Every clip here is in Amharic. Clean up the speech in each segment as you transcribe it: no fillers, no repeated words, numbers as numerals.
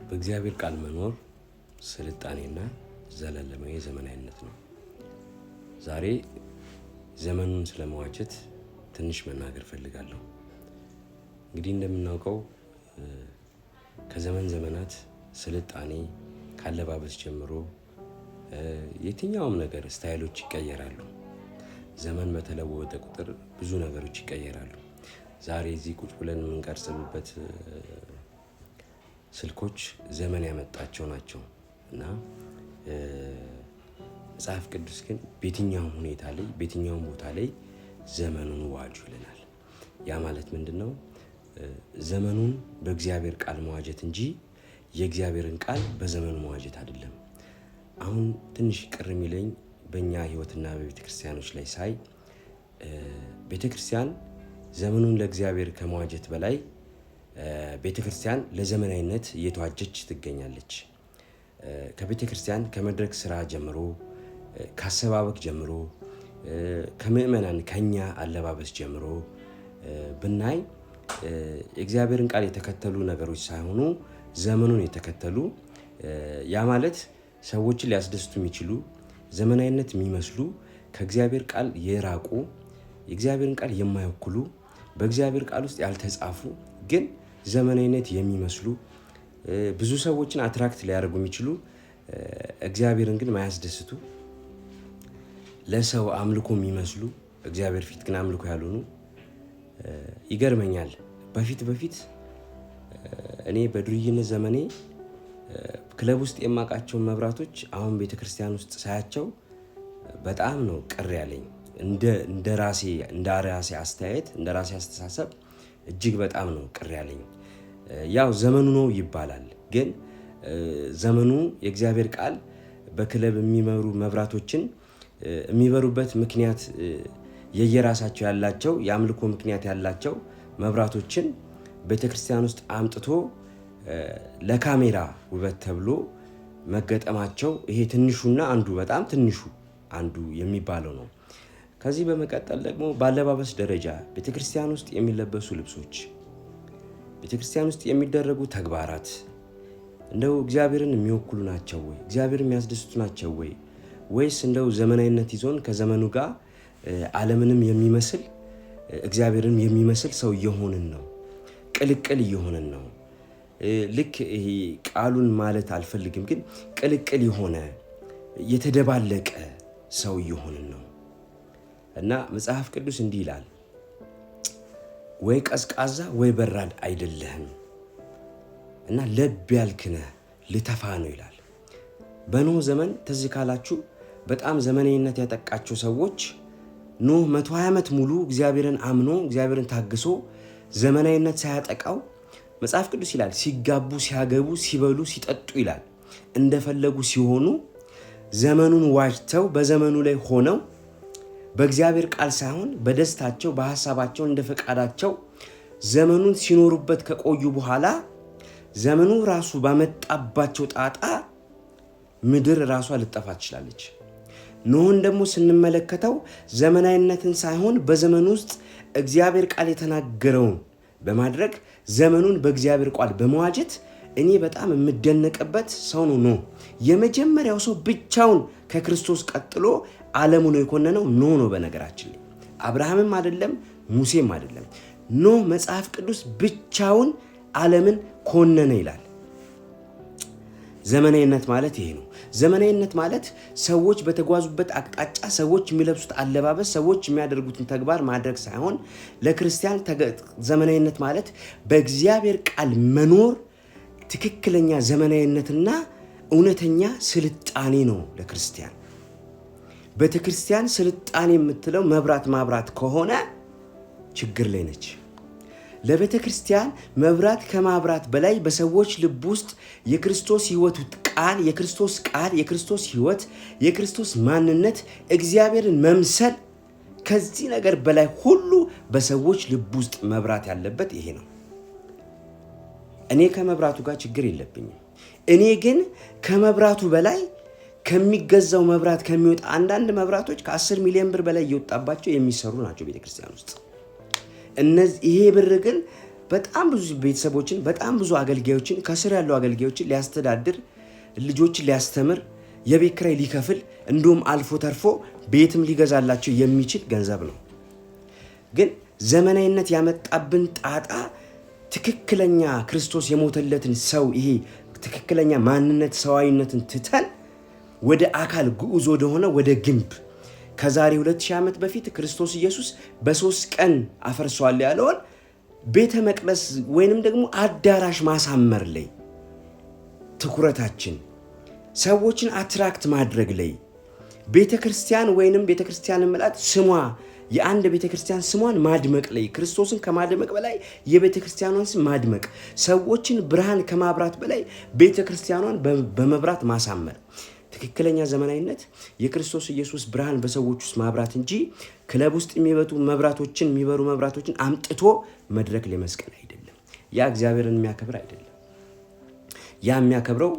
በእግዚአብሔር ቃል መኖር ስልጣኔና ዘላለማዊ ዘመናዊነት ነው። ዛሬ ዘመኑን ስለመዋጀት ትንሽ መናገር ፈልጋለሁ። እንግዲህ እንደምናውቀው ከዘመን ዘመናት ስልጣኔ ካለባበስ ጀምሮ የትኛውም ነገር ስታይሎች ይቀየራሉ። ዘመን በተለወጠ ቁጥር ብዙ ነገሮች ይቀየራሉ። ዛሬ እዚህ ቁጭ ብለን የምንቀርጽበት ስልኮች ዘመን ያመጣቸው ናቸው እና መጽሐፍ ቅዱስ ግን በየትኛውም ሁኔታ ላይ በየትኛውም ቦታ ላይ ዘመኑን ዋጁ ይለናል። ያ ማለት ምንድነው? ዘመኑን በእግዚአብሔር ቃል መዋጀት እንጂ የእግዚአብሔርን ቃል በዘመኑ መዋጀት አይደለም። አሁን ትንሽ ቅር የሚለኝ በእኛ ህይወትና በቤተክርስቲያኖች ላይ ሳይ ቤተክርስቲያን ዘመኑን ለእግዚአብሔር ከመዋጀት በላይ ቤተክርስቲያን ለዘመናዊነት እየተዋጀች ትገኛለች። ከቤተክርስቲያን ከመድረክ ስራ ጀምሮ ከአሰባበክ ጀምሮ ከምእመናን ከኛ አለባበስ ጀምሮ ብናይ የእግዚአብሔርን ቃል የተከተሉ ነገሮች ሳይሆኑ ዘመኑን የተከተሉ ያ ማለት ሰዎችን ሊያስደስቱ የሚችሉ ዘመናዊነት የሚመስሉ ከእግዚአብሔር ቃል የራቁ የእግዚአብሔርን ቃል የማይወክሉ በእግዚአብሔር ቃል ውስጥ ያልተጻፉ ግን ዘመናዊነት የሚመስሉ ብዙ ሰዎችን አትራክት ሊያደርጉ የሚችሉ እግዚአብሔርን ግን ማያስደስቱ ለሰው አምልኮ የሚመስሉ እግዚአብሔር ፊት ግን አምልኮ ያልሆኑ ይገርመኛል። በፊት እኔ በዱርዬነት ዘመኔ ክለብ ውስጥ የማውቃቸውን መብራቶች አሁን ቤተክርስቲያን ውስጥ ሳያቸው በጣም ነው ቅር ያለኝ። እንደ ራሴ አስተያየት እንደ ራሴ አስተሳሰብ እጅግ በጣም ነው ቅር ያለኝ። ያው ዘመኑ ነው ይባላል፣ ግን ዘመኑ የእግዚአብሔር ቃል በክለብ የሚመሩ መብራቶችን የሚበሩበት ምክንያት የየራሳቸው ያላቸው የአምልኮ ምክንያት ያላቸው መብራቶችን ቤተክርስቲያን ውስጥ አምጥቶ ለካሜራ ውበት ተብሎ መገጠማቸው ይሄ ትንሹና አንዱ በጣም ትንሹ አንዱ የሚባለው ነው። ከዚህ በመቀጠል ደግሞ ባለባበስ ደረጃ ቤተክርስቲያን ውስጥ የሚለበሱ ልብሶች፣ ቤተክርስቲያን ውስጥ የሚደረጉ ተግባራት እንደው እግዚአብሔርን የሚወክሉ ናቸው ወይ? እግዚአብሔርን የሚያስደስቱ ናቸው ወይ? ወይስ እንደው ዘመናዊነት ይዞን ከዘመኑ ጋር ዓለምንም የሚመስል እግዚአብሔርን የሚመስል ሰው እየሆንን ነው? ቅልቅል እየሆንን ነው። ልክ ይሄ ቃሉን ማለት አልፈልግም፣ ግን ቅልቅል የሆነ የተደባለቀ ሰው እየሆንን ነው። እና መጽሐፍ ቅዱስ እንዲህ ይላል፣ ወይ ቀዝቃዛ ወይ በራድ አይደለህም እና ለብ ያልክነህ ልተፋ ነው ይላል። በኖህ ዘመን ትዝ ካላችሁ በጣም ዘመናዊነት ያጠቃቸው ሰዎች ኖህ 120 ዓመት ሙሉ እግዚአብሔርን አምኖ እግዚአብሔርን ታግሶ ዘመናዊነት ሳያጠቃው መጽሐፍ ቅዱስ ይላል ሲጋቡ ሲያገቡ ሲበሉ ሲጠጡ ይላል እንደፈለጉ ሲሆኑ ዘመኑን ዋጅተው በዘመኑ ላይ ሆነው በእግዚአብሔር ቃል ሳይሆን በደስታቸው በሐሳባቸው እንደ ፈቃዳቸው ዘመኑን ሲኖሩበት ከቆዩ በኋላ ዘመኑ ራሱ ባመጣባቸው ጣጣ ምድር ራሷ ልጠፋ ትችላለች። ኖህን ደግሞ ስንመለከተው ዘመናዊነትን ሳይሆን በዘመኑ ውስጥ እግዚአብሔር ቃል የተናገረውን በማድረግ ዘመኑን በእግዚአብሔር ቃል በመዋጀት እኔ በጣም የምደነቅበት ሰው ነው። ኖህ የመጀመሪያው ሰው ብቻውን ከክርስቶስ ቀጥሎ ዓለሙን የኮነነው ኖህ ነው። በነገራችን ላይ አብርሃምም አይደለም ሙሴም አይደለም። ኖህ መጽሐፍ ቅዱስ ብቻውን ዓለምን ኮነነ ይላል። ዘመናዊነት ማለት ይሄ ነው። ዘመናዊነት ማለት ሰዎች በተጓዙበት አቅጣጫ፣ ሰዎች የሚለብሱት አለባበስ፣ ሰዎች የሚያደርጉትን ተግባር ማድረግ ሳይሆን ለክርስቲያን ዘመናዊነት ማለት በእግዚአብሔር ቃል መኖር ትክክለኛ ዘመናዊነትና እውነተኛ ስልጣኔ ነው። ለክርስቲያን ቤተክርስቲያን ስልጣኔ የምትለው መብራት ማብራት ከሆነ ችግር ላይ ነች። ለቤተ ክርስቲያን መብራት ከማብራት በላይ በሰዎች ልብ ውስጥ የክርስቶስ ሕይወት ቃል፣ የክርስቶስ ሕይወት፣ የክርስቶስ ማንነት፣ እግዚአብሔርን መምሰል ከዚህ ነገር በላይ ሁሉ በሰዎች ልብ ውስጥ መብራት ያለበት ይሄ ነው። እኔ ከመብራቱ ጋር ችግር የለብኝም። እኔ ግን ከመብራቱ በላይ ከሚገዛው መብራት ከሚወጣ አንዳንድ መብራቶች ከ10 ሚሊዮን ብር በላይ እየወጣባቸው የሚሰሩ ናቸው ቤተክርስቲያን ውስጥ። ይሄ ብር ግን በጣም ብዙ ቤተሰቦችን፣ በጣም ብዙ አገልጋዮችን፣ ከስር ያሉ አገልጋዮችን ሊያስተዳድር፣ ልጆችን ሊያስተምር፣ የቤት ኪራይ ሊከፍል፣ እንዲሁም አልፎ ተርፎ ቤትም ሊገዛላቸው የሚችል ገንዘብ ነው። ግን ዘመናዊነት ያመጣብን ጣጣ ትክክለኛ ክርስቶስ የሞተለትን ሰው ይሄ ትክክለኛ ማንነት ሰዋዊነትን ትተን ወደ አካል ግዑዝ ወደሆነ ወደ ግንብ ከዛሬ 2000 ዓመት በፊት ክርስቶስ ኢየሱስ በ3 ቀን አፈርሷል ያለውን ቤተ መቅደስ ወይንም ደግሞ አዳራሽ ማሳመር ላይ ትኩረታችን፣ ሰዎችን አትራክት ማድረግ ላይ ቤተ ክርስቲያን ወይንም ቤተ ክርስቲያን ምላት ስሟ የአንድ ቤተ ክርስቲያን ስሟን ማድመቅ ላይ ክርስቶስን ከማድመቅ በላይ የቤተ ክርስቲያኗን ስም ማድመቅ፣ ሰዎችን ብርሃን ከማብራት በላይ ቤተ ክርስቲያኗን በመብራት ማሳመር። ትክክለኛ ዘመናዊነት የክርስቶስ ኢየሱስ ብርሃን በሰዎች ውስጥ ማብራት እንጂ ክለብ ውስጥ የሚበሩ መብራቶችን አምጥቶ መድረክ ላይ መስቀል አይደለም። ያ እግዚአብሔርን የሚያከብር አይደለም። ያ የሚያከብረው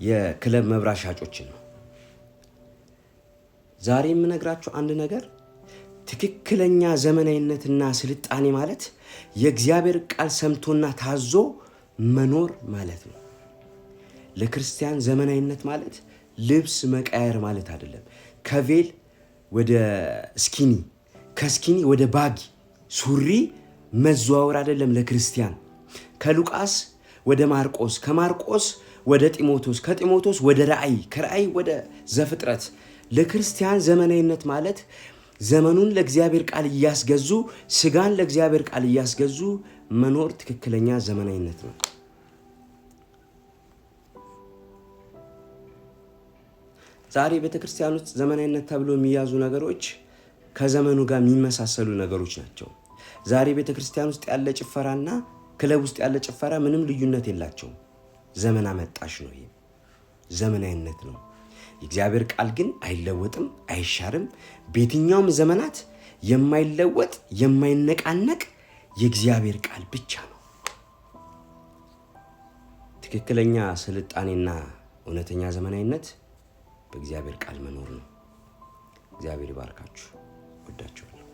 የክለብ መብራት ሻጮችን ነው። ዛሬ የምነግራችሁ አንድ ነገር ትክክለኛ ዘመናዊነትና ስልጣኔ ማለት የእግዚአብሔር ቃል ሰምቶና ታዞ መኖር ማለት ነው። ለክርስቲያን ዘመናዊነት ማለት ልብስ መቀየር ማለት አይደለም። ከቬል ወደ ስኪኒ፣ ከስኪኒ ወደ ባጊ ሱሪ መዘዋወር አይደለም ለክርስቲያን። ከሉቃስ ወደ ማርቆስ፣ ከማርቆስ ወደ ጢሞቴዎስ፣ ከጢሞቴዎስ ወደ ራእይ፣ ከራእይ ወደ ዘፍጥረት። ለክርስቲያን ዘመናዊነት ማለት ዘመኑን ለእግዚአብሔር ቃል እያስገዙ፣ ስጋን ለእግዚአብሔር ቃል እያስገዙ መኖር ትክክለኛ ዘመናዊነት ነው። ዛሬ ቤተክርስቲያን ውስጥ ዘመናዊነት ተብሎ የሚያዙ ነገሮች ከዘመኑ ጋር የሚመሳሰሉ ነገሮች ናቸው። ዛሬ ቤተክርስቲያን ውስጥ ያለ ጭፈራና ክለብ ውስጥ ያለ ጭፈራ ምንም ልዩነት የላቸውም። ዘመን አመጣሽ ነው። ይሄ ዘመናዊነት ነው። የእግዚአብሔር ቃል ግን አይለወጥም፣ አይሻርም። በየትኛውም ዘመናት የማይለወጥ የማይነቃነቅ የእግዚአብሔር ቃል ብቻ ነው። ትክክለኛ ስልጣኔና እውነተኛ ዘመናዊነት በእግዚአብሔር ቃል መኖር ነው። እግዚአብሔር ይባርካችሁ። ወዳችኋለሁ።